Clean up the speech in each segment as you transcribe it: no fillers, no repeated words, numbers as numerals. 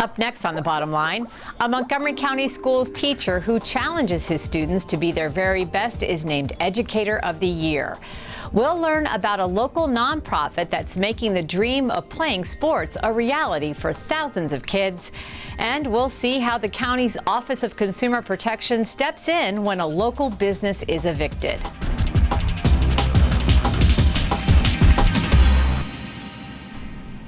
Up next on The Bottom Line, a Montgomery County Schools teacher who challenges his students to be their very best is named Educator of the Year. We'll learn about a local nonprofit that's making the dream of playing sports a reality for thousands of kids. And we'll see how the county's Office of Consumer Protection steps in when a local business is evicted.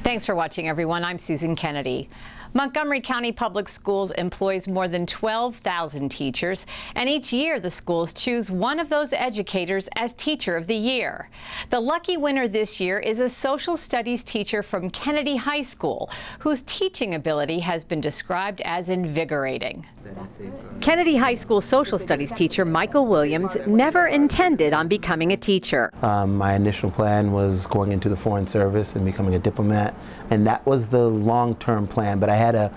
Thanks for watching, everyone. I'm Susan Kennedy. Montgomery County Public Schools employs more than 12,000 teachers, and each year the schools choose one of those educators as Teacher of the Year. The lucky winner this year is a social studies teacher from Kennedy High School, whose teaching ability has been described as invigorating. Kennedy High School social studies teacher Michael Williams never intended on becoming a teacher. My initial plan was going into the Foreign Service and becoming a diplomat, and that was the long-term plan, but I had a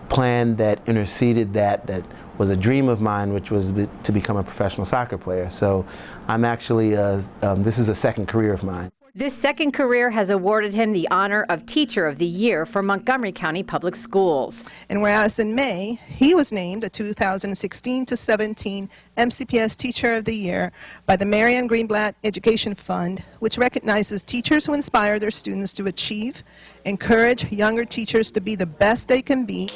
plan that interceded that was a dream of mine, which was to become a professional soccer player. So I'm actually, this is a second career of mine. This second career has awarded him the honor of Teacher of the Year for Montgomery County Public Schools. And whereas in May, he was named the 2016-17 MCPS Teacher of the Year by the Marianne Greenblatt Education Fund, which recognizes teachers who inspire their students to achieve, encourage younger teachers to be the best they can be,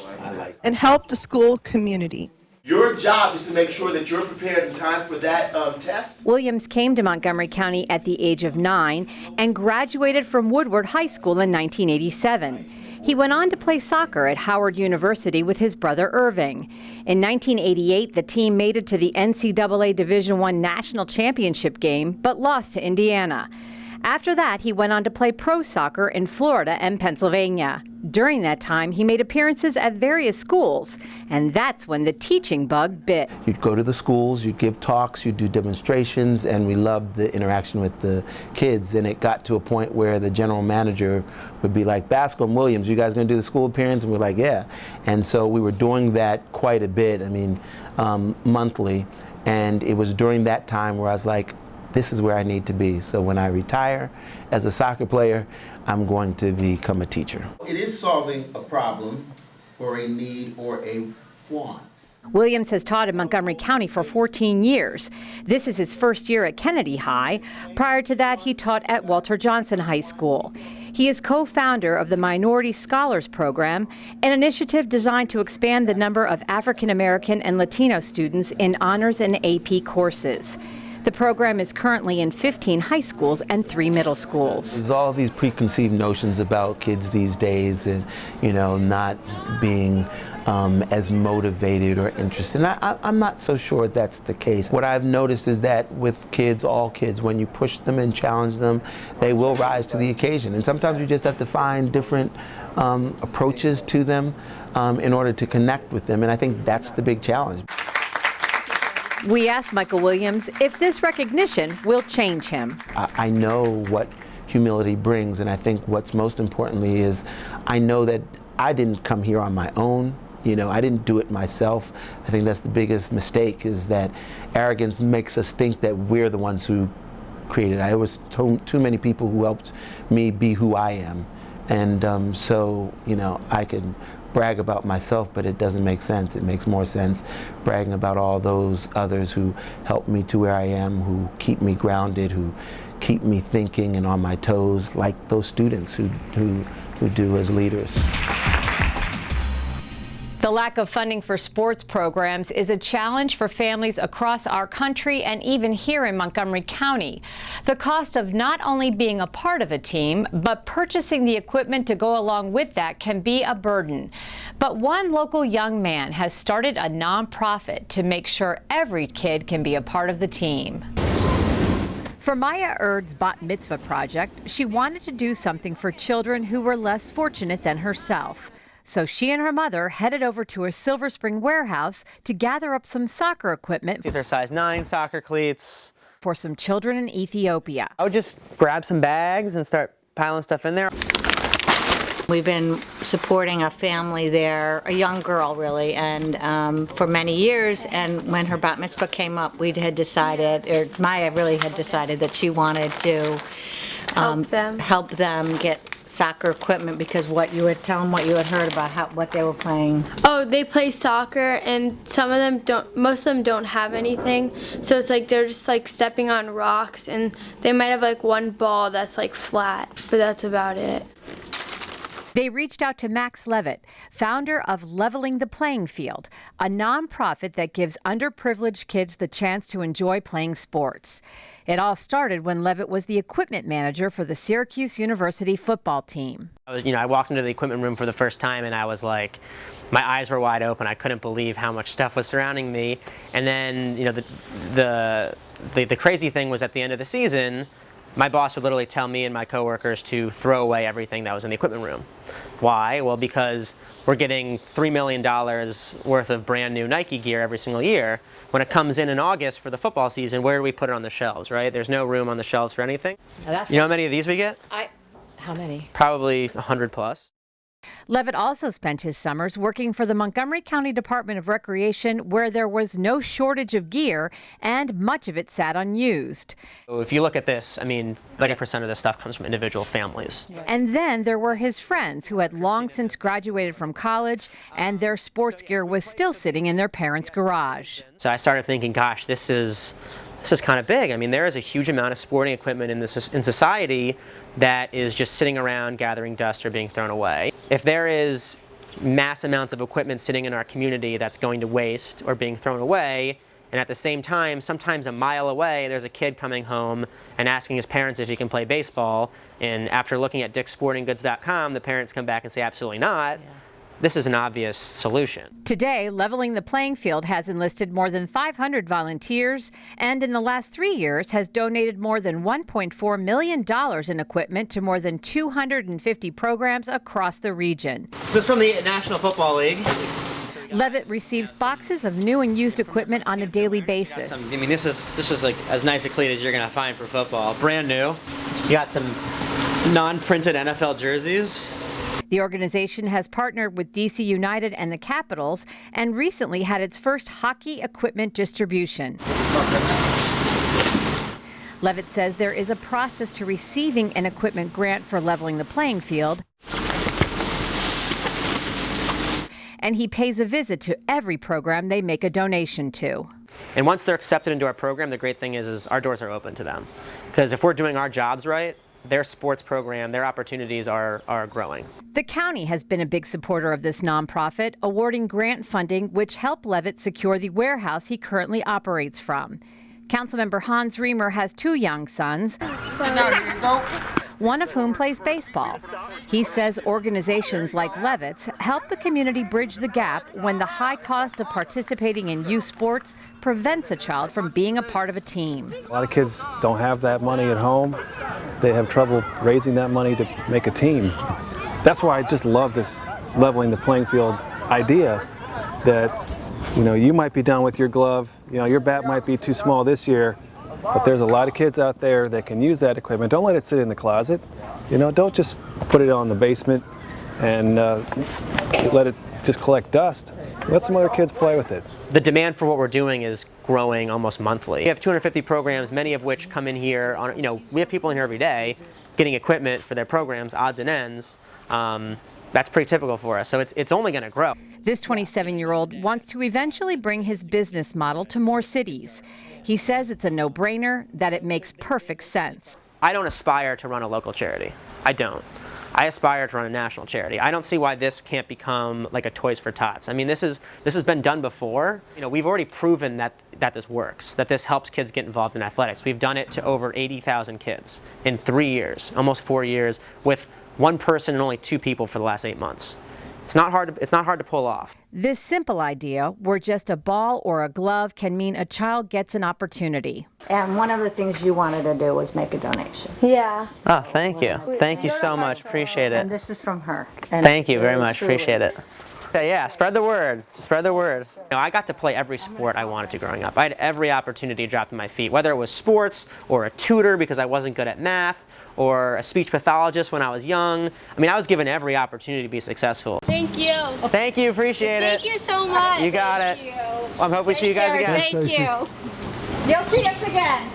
and help the school community. Your job is to make sure that you're prepared in time for that test. Williams came to Montgomery County at the age of 9 and graduated from Woodward High School in 1987. He went on to play soccer at Howard University with his brother Irving. In 1988, the team made it to the NCAA Division I National Championship game, but lost to Indiana. After that, he went on to play pro soccer in Florida and Pennsylvania. During that time, he made appearances at various schools, and that's when the teaching bug bit. You'd go to the schools, you'd give talks, you'd do demonstrations, and we loved the interaction with the kids. And it got to a point where the general manager would be like, Bascom, Williams, you guys gonna do the school appearance? And we're like, yeah. And so we were doing that quite a bit, monthly. And it was during that time where I was like, this is where I need to be. So when I retire as a soccer player, I'm going to become a teacher. It is solving a problem or a need or a want. Williams has taught in Montgomery County for 14 years. This is his first year at Kennedy High. Prior to that, he taught at Walter Johnson High School. He is co-founder of the Minority Scholars Program, an initiative designed to expand the number of African American and Latino students in honors and AP courses. The program is currently in 15 high schools and 3 middle schools. There's all these preconceived notions about kids these days and, not being as motivated or interested. And I'm not so sure that's the case. What I've noticed is that with kids, all kids, when you push them and challenge them, they will rise to the occasion. And sometimes you just have to find different approaches to them in order to connect with them. And I think that's the big challenge. We asked Michael Williams if this recognition will change him. I know what humility brings, and I think what's most importantly is I know that I didn't come here on my own. I didn't do it myself. I think that's the biggest mistake, is that arrogance makes us think that we're the ones who created it. There was too many people who helped me be who I am. And so, I could brag about myself, but it doesn't make sense. It makes more sense bragging about all those others who helped me to where I am, who keep me grounded, who keep me thinking and on my toes, like those students who do as leaders. The lack of funding for sports programs is a challenge for families across our country and even here in Montgomery County. The cost of not only being a part of a team, but purchasing the equipment to go along with that can be a burden. But one local young man has started a nonprofit to make sure every kid can be a part of the team. For Maya Erd's Mitzvah Project, she wanted to do something for children who were less fortunate than herself. So she and her mother headed over to a Silver Spring warehouse to gather up some soccer equipment. These are size 9 soccer cleats. For some children in Ethiopia. I would just grab some bags and start piling stuff in there. We've been supporting a family there, a young girl really, and for many years. And when her bat mitzvah came up, we had decided, or Maya really had decided, that she wanted to help them get soccer equipment because tell them what you had heard about what they were playing. Oh, they play soccer and most of them don't have anything. So it's like they're just like stepping on rocks and they might have like one ball that's like flat, but that's about it. They reached out to Max Levitt, founder of Leveling the Playing Field, a nonprofit that gives underprivileged kids the chance to enjoy playing sports. It all started when Levitt was the equipment manager for the Syracuse University football team. I walked into the equipment room for the first time and I was like, my eyes were wide open. I couldn't believe how much stuff was surrounding me. And then, the crazy thing was at the end of the season, my boss would literally tell me and my coworkers to throw away everything that was in the equipment room. Why? Well, because we're getting $3 million worth of brand new Nike gear every single year. When it comes in August for the football season, where do we put it on the shelves, right? There's no room on the shelves for anything. You know how many of these we get? How many? Probably 100 plus. Levitt also spent his summers working for the Montgomery County Department of Recreation, where there was no shortage of gear and much of it sat unused. So if you look at this, 90% of this stuff comes from individual families. And then there were his friends who had long since graduated from college and their sports gear was still sitting in their parents' garage. So I started thinking, gosh, this is kind of big. There is a huge amount of sporting equipment in society that is just sitting around gathering dust or being thrown away. If there is mass amounts of equipment sitting in our community that's going to waste or being thrown away, and at the same time, sometimes a mile away, there's a kid coming home and asking his parents if he can play baseball, and after looking at dickssportinggoods.com, the parents come back and say absolutely not. Yeah. This is an obvious solution. Today, Leveling the Playing Field has enlisted more than 500 volunteers and in the last 3 years has donated more than $1.4 million in equipment to more than 250 programs across the region. This is from the National Football League. Levitt receives boxes of new and used equipment on a daily basis. This is like as nice a cleat as you're going to find for football. Brand new. You got some non-printed NFL jerseys. The organization has partnered with DC United and the Capitals and recently had its first hockey equipment distribution. Levitt says there is a process to receiving an equipment grant for Leveling the Playing Field, and he pays a visit to every program they make a donation to. And once they're accepted into our program, the great thing is our doors are open to them. Because if we're doing our jobs right, their sports program, their opportunities are growing. The county has been a big supporter of this nonprofit, awarding grant funding which helped Levitt secure the warehouse he currently operates from. Councilmember Hans Reamer has 2 young sons, one of whom plays baseball. He says organizations like Levitt's help the community bridge the gap when the high cost of participating in youth sports prevents a child from being a part of a team. A lot of kids don't have that money at home. They have trouble raising that money to make a team. That's why I just love this leveling the playing field idea that, you might be done with your glove, your bat might be too small this year, but there's a lot of kids out there that can use that equipment. Don't let it sit in the closet. Don't just put it on the basement and let it just collect dust. Let some other kids play with it. The demand for what we're doing is growing almost monthly. We have 250 programs, many of which come in here on, we have people in here every day getting equipment for their programs, odds and ends. That's pretty typical for us, so it's only going to grow. This 27-year-old wants to eventually bring his business model to more cities. He says it's a no-brainer, that it makes perfect sense. I don't aspire to run a local charity. I don't. I aspire to run a national charity. I don't see why this can't become like a Toys for Tots. This has been done before. We've already proven that this works, that this helps kids get involved in athletics. We've done it to over 80,000 kids in 3 years, almost 4 years, with one person and only 2 people for the last 8 months. It's not hard to pull off. This simple idea, where just a ball or a glove can mean a child gets an opportunity. And one of the things you wanted to do was make a donation. Yeah. Oh, thank you. Thank you so much. Appreciate it. And this is from her. And thank you very much. Appreciate it. Yeah, spread the word. Spread the word. I got to play every sport I wanted to growing up. I had every opportunity dropped at my feet, whether it was sports or a tutor because I wasn't good at math, or a speech pathologist when I was young. I was given every opportunity to be successful. Thank you. Thank you, appreciate it. Thank you so much. You got it. I hope we see you guys again. Thank you. You'll see us again.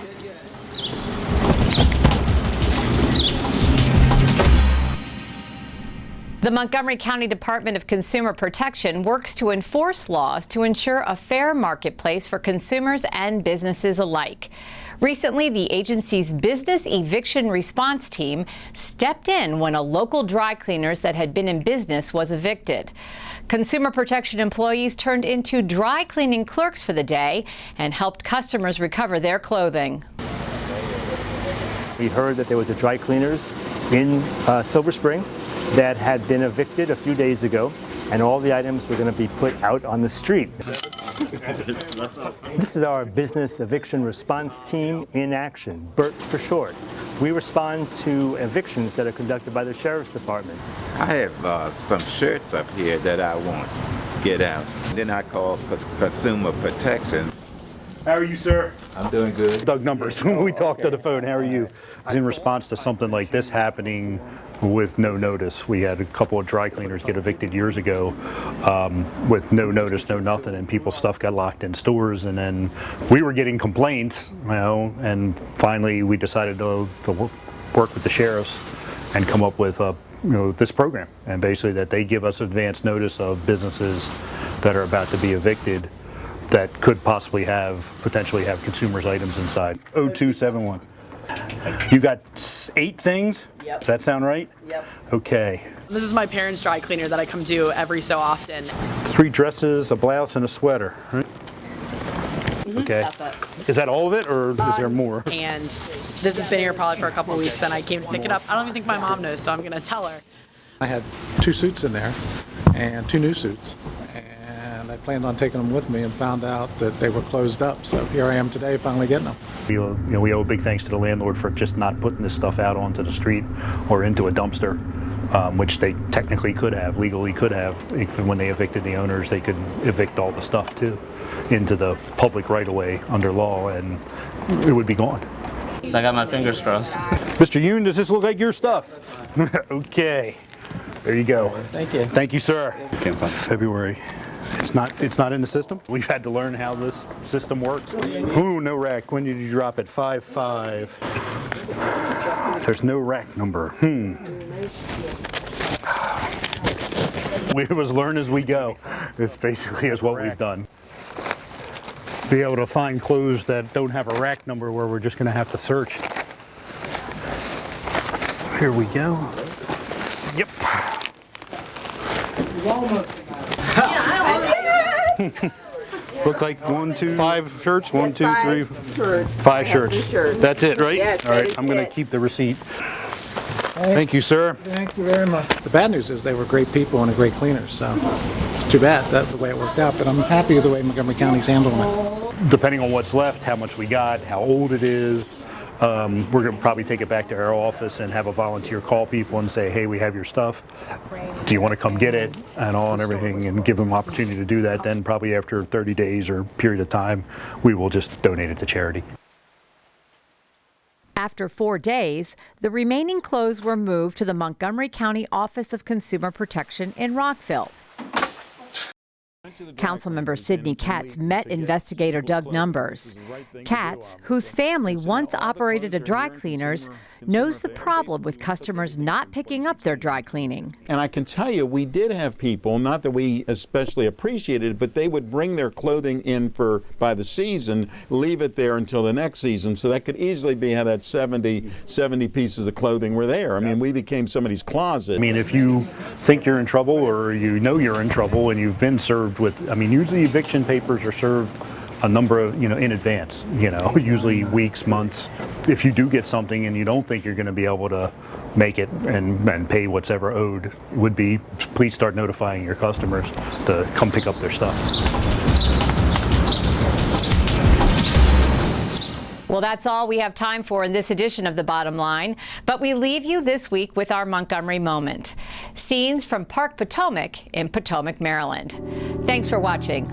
The Montgomery County Department of Consumer Protection works to enforce laws to ensure a fair marketplace for consumers and businesses alike. Recently, the agency's business eviction response team stepped in when a local dry cleaners that had been in business was evicted. Consumer protection employees turned into dry cleaning clerks for the day and helped customers recover their clothing. We heard that there was a dry cleaners in Silver Spring that had been evicted a few days ago, and all the items were going to be put out on the street. This is our business eviction response team in action, BERT for short. We respond to evictions that are conducted by the Sheriff's Department. I have some shirts up here that I want to get out. Then I call Consumer Protection. How are you, sir? I'm doing good. Doug Numbers. We talked to the phone. How are you? In response to something like this happening with no notice, we had a couple of dry cleaners get evicted years ago with no notice, no nothing, and people's stuff got locked in stores. And then we were getting complaints, and finally we decided to work with the sheriffs and come up with this program. And basically that they give us advance notice of businesses that are about to be evicted that could possibly potentially have consumers' items inside. 0271. You got 8 things? Yep. Does that sound right? Yep. Okay. This is my parents' dry cleaner that I come to every so often. 3 dresses, a blouse, and a sweater. Right? Okay. That's it. Is that all of it, or is there more? And this has been here probably for a couple of weeks, and I came to pick it up. I don't even think my mom knows, so I'm going to tell her. I had 2 suits in there and 2 new suits. And I planned on taking them with me and found out that they were closed up. So here I am today finally getting them. We owe a big thanks to the landlord for just not putting this stuff out onto the street or into a dumpster, which they technically could have, legally could have. When they evicted the owners, they could evict all the stuff too into the public right-of-way under law, and it would be gone. So I got my fingers crossed. Mr. Yoon, does this look like your stuff? Okay. There you go. Thank you. Thank you, sir. February. It's not in the system. We've had to learn how this system works. Ooh, no rack. When did you drop it? 5-5. There's no rack number. We was learn as we go. This basically is what we've done. Be able to find clothes that don't have a rack number where we're just going to have to search. Here we go. Yep. Look like 1, 2, 5 shirts. 1, 2, 3, 5 shirts. That's it, right? Yes, all right, I'm going to keep the receipt. Thank you, sir. Thank you very much. The bad news is they were great people and a great cleaners, so it's too bad the way it worked out, but I'm happy with the way Montgomery County's handling it. Depending on what's left, how much we got, how old it is, we're going to probably take it back to our office and have a volunteer call people and say, hey, we have your stuff. Do you want to come get it? And all and everything, and give them an opportunity to do that. Then probably after 30 days or period of time, we will just donate it to charity. After 4 days, the remaining clothes were moved to the Montgomery County Office of Consumer Protection in Rockville. Councilmember Sidney Katz met investigator Doug Numbers. Katz, whose family once operated a dry cleaners, knows the problem with customers not picking up their dry cleaning. And I can tell you, we did have people, not that we especially appreciated it, but they would bring their clothing in by the season, leave it there until the next season. So that could easily be how that 70 pieces of clothing were there. I mean, we became somebody's closet. I mean, if you think you're in trouble or you know you're in trouble and you've been served with, I mean, usually eviction papers are served a number of, in advance, usually weeks, months. If you do get something and you don't think you're going to be able to make it and pay what's ever owed, would be, please start notifying your customers to come pick up their stuff. Well, that's all we have time for in this edition of The Bottom Line, but we leave you this week with our Montgomery moment. Scenes from Park Potomac in Potomac, Maryland. Thanks for watching.